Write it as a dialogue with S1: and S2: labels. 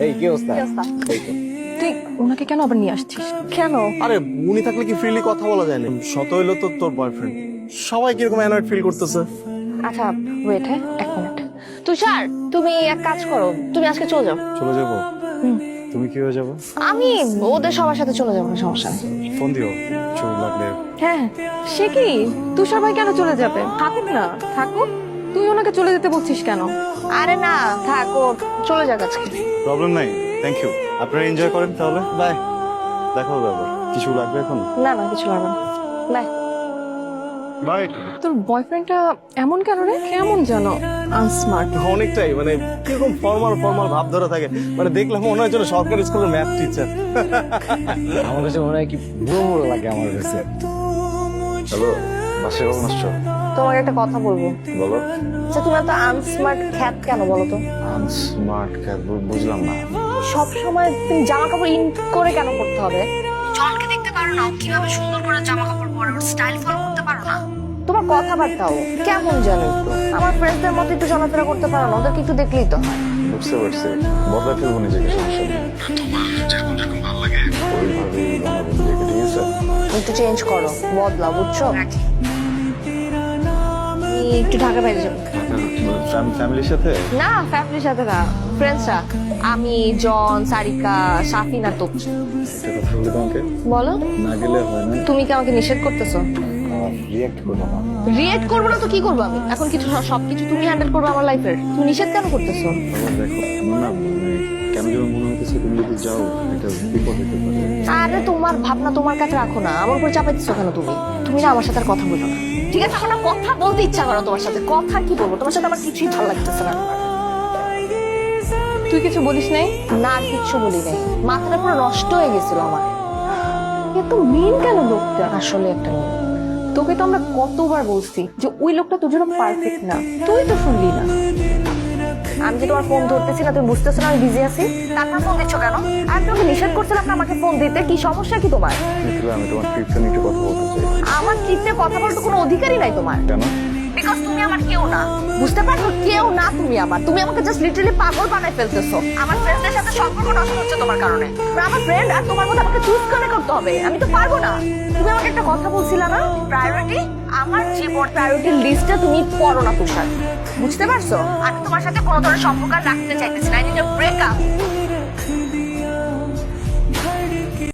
S1: এই কি অবস্থা? এই তো।
S2: তুই ওনাকে কেন আবার নিয়ে আসছিস? কেন?
S3: আরে উনি থাকলে কি ফ্রিলি কথা বলা যায় না? শত হইলো তো তোর বয়ফ্রেন্ড, সবাই কিরকম অ্যানয়েড ফিল করতেছে।
S2: আচ্ছা ওয়েট, হ্যাঁ 1 মিনিট। তুষার, তুমি এক কাজ করো, তুমি আজকে চলে যাও।
S1: চলে যাবো? তুমি কি হয়ে যাবো?
S2: আমি ওদের সবার সাথে চলে যাবো, সমস্যা নেই।
S1: ফোন দিও চোখ লাগলে।
S2: হ্যাঁ, সে কি? তুষার ভাই কেন চলে যাবে? থাকুক না, থাকুক। তুই ওনাকে চলে যেতে বলছিস কেন? আরে না, থাকো, চলে যাক আজকে।
S1: প্রবলেম নাই, থ্যাংক ইউ। আপনারা এনজয় করেন তাহলে। বাই, দেখা হবে আবার। কিছু লাগবে এখন?
S2: না না, কিছু লাগবে না, বাই।
S1: বাই।
S2: তোর বয়ফ্রেন্ডটা এমন কেন রে? কেমন জানো আনস্মার্ট।
S3: অনেকটাই মানে কিরকম ফর্মাল ফর্মাল ভাব ধরে থাকে, মানে দেখলাম মনে হয় যেন সরকারি স্কুলের ম্যাথ টিচার।
S1: আমার কাছে মনে হয় কি বুড়ো বুড়ো লাগে আমার কাছে। হ্যালো, বাসায় কখন আসছো?
S2: তোমাকে একটা কথা বলবো।
S1: বলো।
S2: আচ্ছা, তুমি এত আনস্মার্ট খ্যাত কেন বলো তো?
S1: আনস্মার্ট ক্যাট, বুঝলাম না।
S2: সব সময় তুমি জামা কাপড় ইন করে কেন পড়তে হবে? জনকে দেখতে পারো না কিভাবে সুন্দর করে জামা কাপড় পরে, স্টাইল ফলো করতে পারো না? তোমার কথাবার্তাও কেমন জানো একটু। আমার ফ্রেন্ডসদের মতো একটু চলাফেরা করতে পারো না? ওদেরকে একটু দেখলেই তো হয়।
S1: বুঝতে পারছি, বদলা ফেলবো নিজেকে, সমস্যা নেই। যেরকম যেরকম ভালো লাগে ওইভাবেই বানাবো নিজেকে, ঠিক আছে?
S2: একটু চেঞ্জ করো, বদলাও, বুঝছো? একটু ঢাকা বাইরে যাবো।
S1: ফ্যামিলির সাথে?
S2: না, ফ্যামিলির সাথে না, ফ্রেন্ডসরা। আমি, জন, সারিকা, সাফিনা। তো
S1: একটা কথা বলি তোমাকে,
S2: বলো।
S1: না গেলে হয় না।
S2: তুমি কি আমাকে নিষেধ করতেছো?
S1: রিয়াক্ট করবো না।
S2: রিয়েক্ট করবো না তো কি করবো আমি? এখন কিছু সবকিছু তুমি হ্যান্ডেল করবে আমার লাইফের। তুমি নিষেধ কেন করতেছো?
S1: আবার দেখো, আমার না মানে কেন যেন মনে হইতেছে তুমি যদি যাও এটা বিপদ হতে পারে।
S2: আরে তোমার ভাবনা তোমার কাছে রাখো না, আমার উপর চাপাইতেছো কেন তুমি? তুমি না আমার সাথে আর কথা বলো না, ঠিক আছে? আমার না কথা বলতে ইচ্ছা করো তোমার সাথে। কথা কি বলবো তোমার সাথে? আমার কিছুই ভালো লাগতেছে না। তুই কিছু বলিস নাই? না, আর কিচ্ছু বলি নাই। মাথাটা পুরো নষ্ট হয়ে গেছিল আমার। এত মেন কেন লোকটা? আসলে একটা মেয়ে। তোকে তো আমরা কতবার বলছি যে ওই লোকটা তোর জন্য পারফেক্ট না, তুই তো শুনলি না। আমি যে তোমার ফোন ধরতেছি না, তুমি বুঝতেছো না আমি বিজি আছি? তারপর ফোন দিচ্ছ কেন? আর তোমাকে নিষেধ করছিলাম না আমাকে ফোন দিতে। কি সমস্যা কি তোমার?
S1: আসলে আমি তোমার ট্রিপটা নিয়ে একটু কথা বলতে চাই।
S2: আমার ট্রিপে কথা বলতে কোনো অধিকারই নাই তোমার।
S1: কেন?
S2: বিকজ তুমি আমার কেউ না, বুঝতে পারছো? কেউ না তুমি আমার। তুমি আমাকে জাস্ট লিটারালি পাগল বানায় ফেলতেছো। আমার ফ্রেন্ডদের সাথে সম্পর্ক নষ্ট হচ্ছে তোমার কারণে। আমার ফ্রেন্ড আর তোমার মধ্যে আমাকে চুজ করে করতে হবে, আমি তো পারবো না। তুমি আমাকে একটা কথা বলছিলা না, প্রায়োরিটি? আমার জীবন প্রায়োরিটি লিস্টে তুমি পড়ো না তুষার, বুঝতে পারছো? আমি তোমার সাথে কোনো ধরনের সম্পর্ক আর রাখতে চাইতেছি না। I need a breakup.